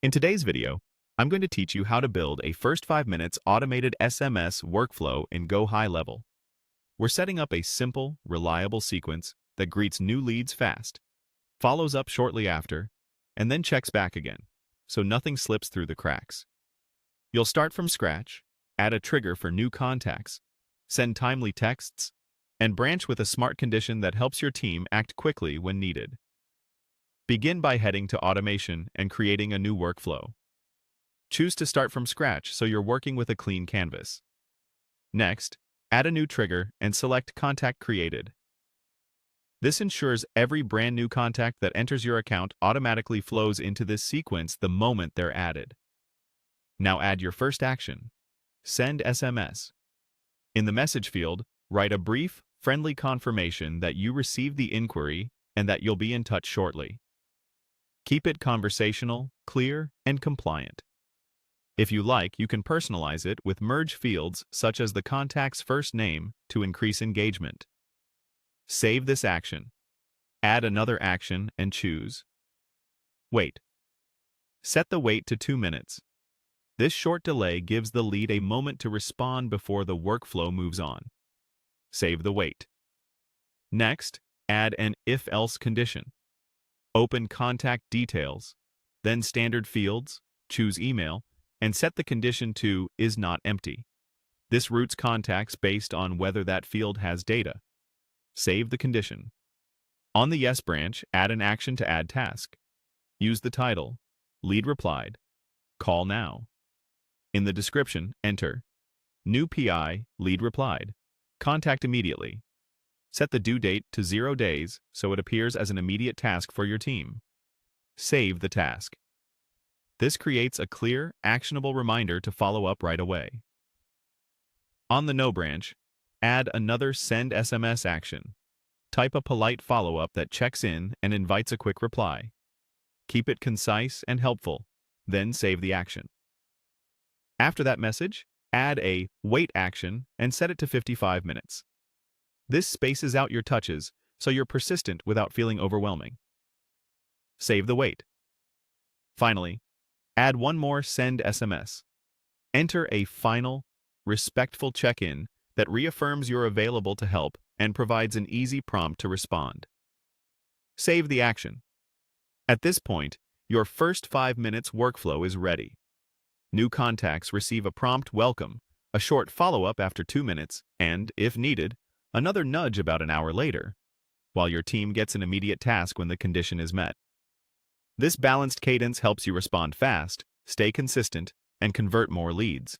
In today's video, I'm going to teach you how to build a first 5 minutes automated SMS workflow in GoHighLevel. We're setting up a simple, reliable sequence that greets new leads fast, follows up shortly after, and then checks back again, so nothing slips through the cracks. You'll start from scratch, add a trigger for new contacts, send timely texts, and branch with a smart condition that helps your team act quickly when needed. Begin by heading to Automation and creating a new workflow. Choose to start from scratch so you're working with a clean canvas. Next, add a new trigger and select Contact Created. This ensures every brand new contact that enters your account automatically flows into this sequence the moment they're added. Now add your first action. Send SMS. In the message field, write a brief, friendly confirmation that you received the inquiry and that you'll be in touch shortly. Keep it conversational, clear, and compliant. If you like, you can personalize it with merge fields such as the contact's first name to increase engagement. Save this action. Add another action and choose Wait. Set the wait to 2 minutes. This short delay gives the lead a moment to respond before the workflow moves on. Save the wait. Next, add an if-else condition. Open Contact Details, then Standard Fields, choose Email, and set the condition to Is Not Empty. This routes contacts based on whether that field has data. Save the condition. On the Yes branch, add an action to add task. Use the title, Lead Replied, Call Now. In the description, enter New PI, Lead Replied, Contact Immediately. Set the due date to 0 days so it appears as an immediate task for your team. Save the task. This creates a clear, actionable reminder to follow up right away. On the No branch, add another Send SMS action. Type a polite follow-up that checks in and invites a quick reply. Keep it concise and helpful, then save the action. After that message, add a Wait action and set it to 55 minutes. This spaces out your touches so you're persistent without feeling overwhelming. Save the wait. Finally, add one more Send SMS. Enter a final, respectful check-in that reaffirms you're available to help and provides an easy prompt to respond. Save the action. At this point, your first 5 minutes workflow is ready. New contacts receive a prompt welcome, a short follow-up after 2 minutes, and, if needed, another nudge about an hour later, while your team gets an immediate task when the condition is met. This balanced cadence helps you respond fast, stay consistent, and convert more leads.